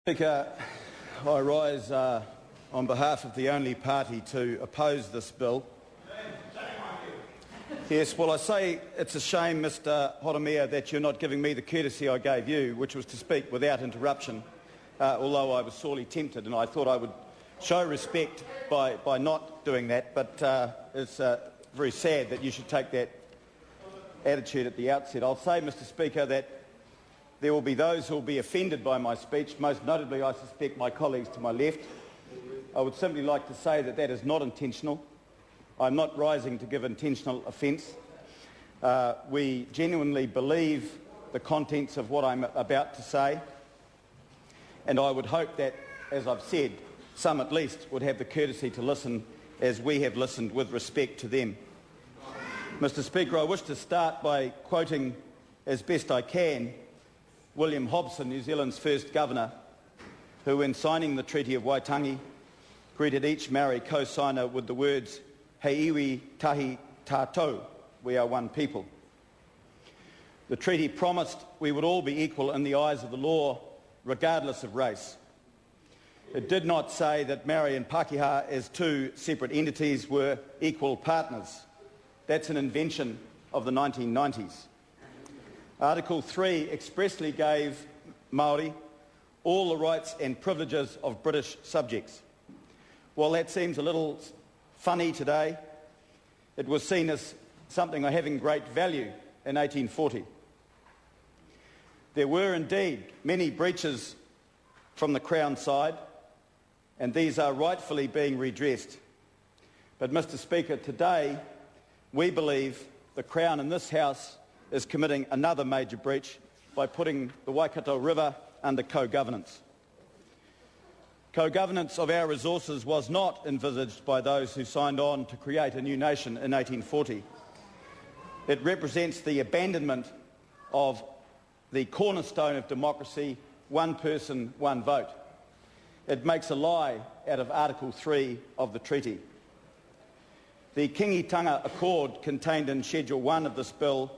Speaker, I rise on behalf of the only party to oppose this bill. Yes, well, I say it's a shame, Mr Horomia, that you're not giving me the courtesy I gave you, which was to speak without interruption, although I was sorely tempted and I thought I would show respect by not doing that, but it's very sad that you should take that attitude at the outset. I'll say, Mr Speaker, that there will be those who will be offended by my speech, most notably, I suspect, my colleagues to my left. I would simply like to say that that is not intentional. I'm not rising to give intentional offence. We genuinely believe the contents of what I'm about to say, and I would hope that, as I've said, some at least would have the courtesy to listen as we have listened with respect to them. Mr Speaker, I wish to start by quoting, as best I can, William Hobson, New Zealand's first governor, who, in signing the Treaty of Waitangi, greeted each Maori co-signer with the words, "He iwi tahi tātou," we are one people. The treaty promised we would all be equal in the eyes of the law, regardless of race. It did not say that Maori and Pākehā, as two separate entities, were equal partners. That's an invention of the 1990s. Article 3 expressly gave Māori all the rights and privileges of British subjects. While that seems a little funny today, it was seen as something having great value in 1840. There were indeed many breaches from the Crown side, and these are rightfully being redressed. But, Mr Speaker, today we believe the Crown in this House is committing another major breach by putting the Waikato River under co-governance. Co-governance of our resources was not envisaged by those who signed on to create a new nation in 1840. It represents the abandonment of the cornerstone of democracy, one person, one vote. It makes a lie out of Article 3 of the treaty. The Kingitanga Accord contained in Schedule 1 of this bill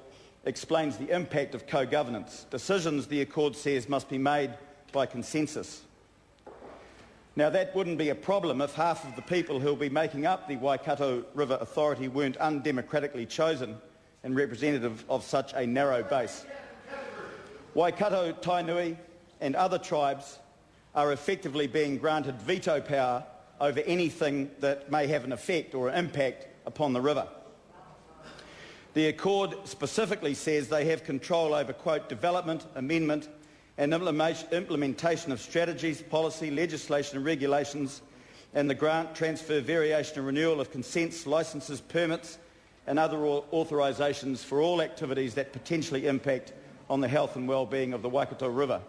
explains the impact of co-governance. Decisions, the Accord says, must be made by consensus. Now, that wouldn't be a problem if half of the people who will be making up the Waikato River Authority weren't undemocratically chosen and representative of such a narrow base. Waikato-Tainui and other tribes are effectively being granted veto power over anything that may have an effect or an impact upon the river. The Accord specifically says they have control over, quote, development, amendment and implementation of strategies, policy, legislation and regulations, and the grant, transfer, variation and renewal of consents, licences, permits and other authorisations for all activities that potentially impact on the health and well-being of the Waikato River.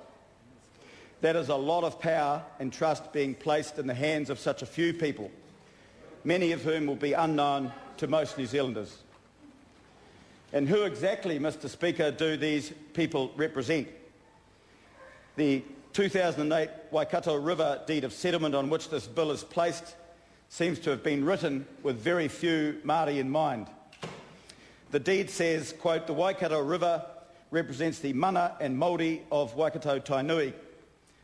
That is a lot of power and trust being placed in the hands of such a few people, many of whom will be unknown to most New Zealanders. And who exactly, Mr Speaker, do these people represent? The 2008 Waikato River Deed of Settlement on which this bill is placed seems to have been written with very few Māori in mind. The deed says, quote, the Waikato River represents the mana and Māori of Waikato-Tainui.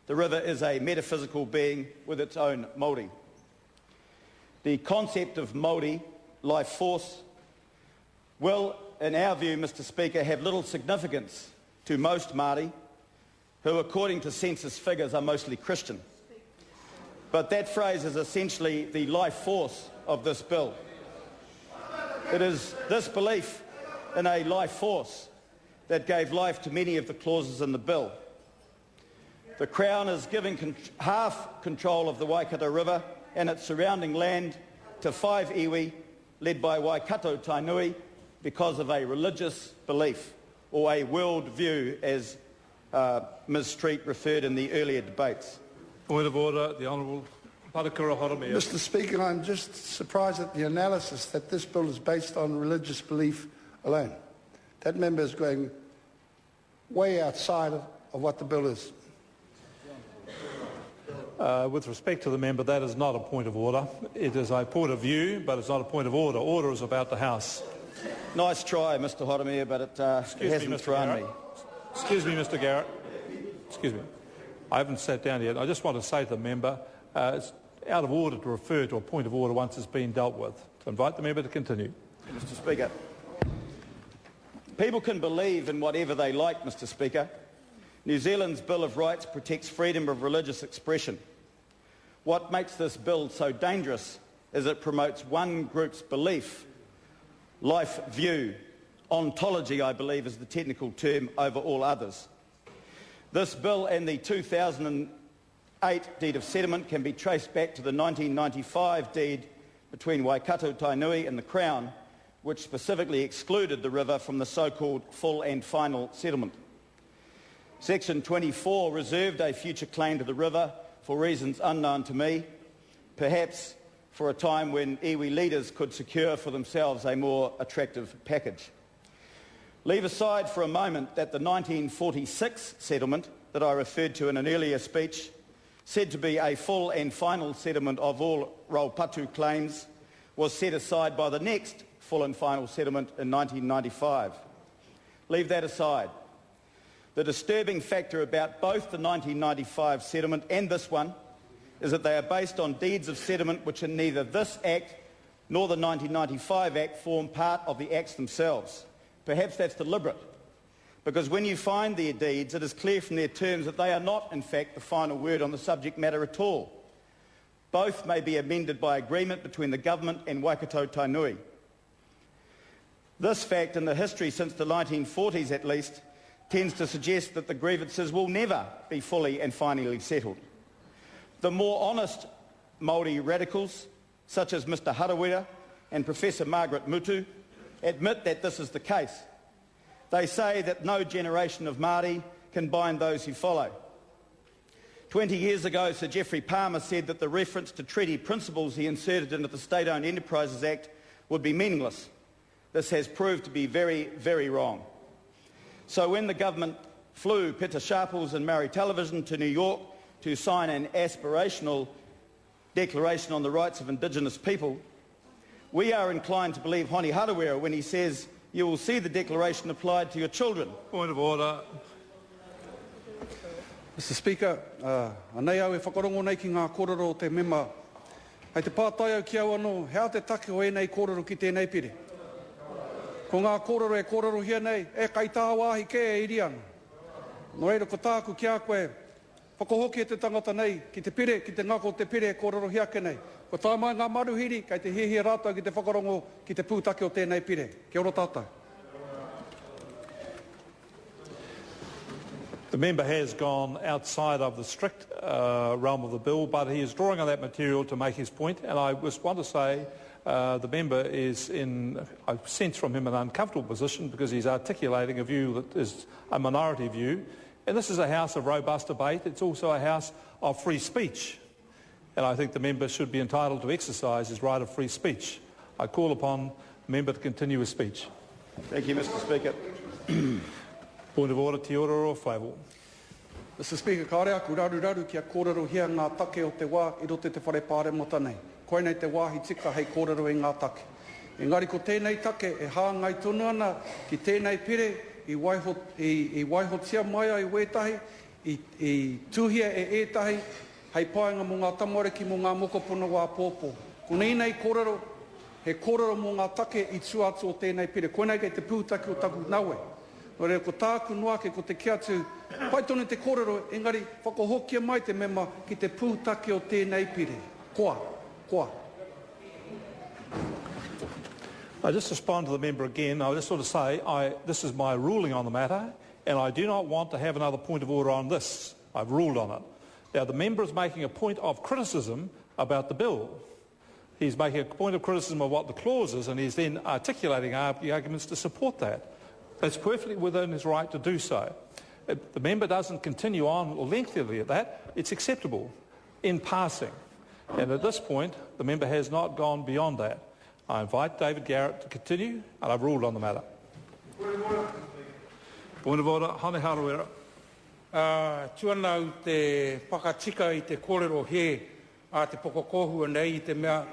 The river is a metaphysical being with its own Māori. The concept of Māori, life force, will, in our view, Mr Speaker, have little significance to most Māori, who, according to census figures, are mostly Christian. But that phrase is essentially the life force of this bill. It is this belief in a life force that gave life to many of the clauses in the bill. The Crown is giving half control of the Waikato River and its surrounding land to 5 iwi, led by Waikato-Tainui, because of a religious belief or a world view, as Ms Street referred in the earlier debates. Point of order, the Honourable Parakura Horomia. Mr Speaker, I'm just surprised at the analysis that this bill is based on religious belief alone. That member is going way outside of what the bill is. With respect to the member, that is not a point of order. It is a point of view, but it's not a point of order. Order is about the House. Nice try, Mr Horomia, but it hasn't thrown me. Excuse me, Mr Garrett. Excuse me. I haven't sat down yet. I just want to say to the member, it's out of order to refer to a point of order once it's been dealt with. So invite the member to continue. Mr. Speaker. People can believe in whatever they like, Mr. Speaker. New Zealand's Bill of Rights protects freedom of religious expression. What makes this bill so dangerous is it promotes one group's belief, life view, ontology, I believe is the technical term, over all others. This bill and the 2008 deed of settlement can be traced back to the 1995 deed between Waikato-Tainui and the Crown, which specifically excluded the river from the so-called full and final settlement. Section 24 reserved a future claim to the river for reasons unknown to me, perhaps for a time when iwi leaders could secure for themselves a more attractive package. Leave aside for a moment that the 1946 settlement that I referred to in an earlier speech, said to be a full and final settlement of all Raupatu claims, was set aside by the next full and final settlement in 1995. Leave that aside. The disturbing factor about both the 1995 settlement and this one is that they are based on deeds of settlement which in neither this Act nor the 1995 Act form part of the Acts themselves. Perhaps that's deliberate, because when you find their deeds, it is clear from their terms that they are not, in fact, the final word on the subject matter at all. Both may be amended by agreement between the government and Waikato-Tainui. This fact, in the history since the 1940s at least, tends to suggest that the grievances will never be fully and finally settled. The more honest Māori radicals, such as Mr Harawira and Professor Margaret Mutu, admit that this is the case. They say that no generation of Māori can bind those who follow. 20 years ago, Sir Geoffrey Palmer said that the reference to treaty principles he inserted into the State-Owned Enterprises Act would be meaningless. This has proved to be very, very wrong. So when the government flew Peter Sharples and Maori Television to New York to sign an aspirational declaration on the rights of Indigenous people, we are inclined to believe Honi Harawira when he says, "You will see the declaration applied to your children." Point of order. Mr Speaker, anei au e whakarongo nei ki ngā kōrero o te mema. Hei te pātai au ki au anō, hea te take o e nei kōrero ki tēnei pire. Ko ngā kōrero e kōrero hia nei, e kai tā wāhi ke e iri anu. No reira ko tāku ki a koe, whakahoki e te tangata nei, ki te pire, ki te ngako te pire e kōrero hia ke nei. Ko tā mai ngā maruhiri, kai te hihia rātau ki te whakarongo ki te pūtake o tēnei pire. Kia ora tātou. The member has gone outside of the strict realm of the bill, but he is drawing on that material to make his point. And I just want to say the member is in, I sense from him, an uncomfortable position because he's articulating a view that is a minority view. And this is a house of robust debate. It's also a house of free speech. And I think the member should be entitled to exercise his right of free speech. I call upon the member to continue his speech. Thank you, Mr Speaker. Point of order, te ora o Flavel. Mr Speaker, ka rea ku raru kia kōrero hia ngā take o te wā i rote te whare pāre mota nei. Koe nei te wāhi tika hei kōrero e ngā take. Engari ko tēnei take e hāngai tonu ana ki tēnei pire i waihotia mai ai wētahi, i tuhia e ētahi, hei pāinga mō ngā tamariki mō ngā mokopono wā pōpō. Ko nei kōrero, he kōrero mō ngā take i tū atu o tēnei pire. Koe nei kei te pūtaki o taku naue. No rea ko tāku noake ko te kiatu, pai tonu te kōrero, engari whakahokia mai te mema ki te pūtaki o tēnei pire. Koa. I just respond to the member again. I just sort of say this is my ruling on the matter, and I do not want to have another point of order on this. I've ruled on it. Now, the member is making a point of criticism about the bill. He's making a point of criticism of what the clause is, and he's then articulating the arguments to support that. It's perfectly within his right to do so. If the member doesn't continue on lengthily at that, it's acceptable in passing. And at this point, the member has not gone beyond that. I invite David Garrett to continue, and I've ruled on the matter. Point of order, Hone Harawira. Tuanau te whakatika i te kōrero he a te pokokohua nei i te mea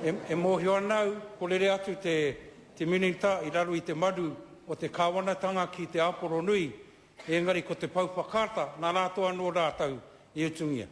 e mōhio anau ko lere atu te minita i raru i te madu o te kāwanatanga ki te Aporo Nui. Engari ko te pauwhakata, nā rātou anō rātou i utungia.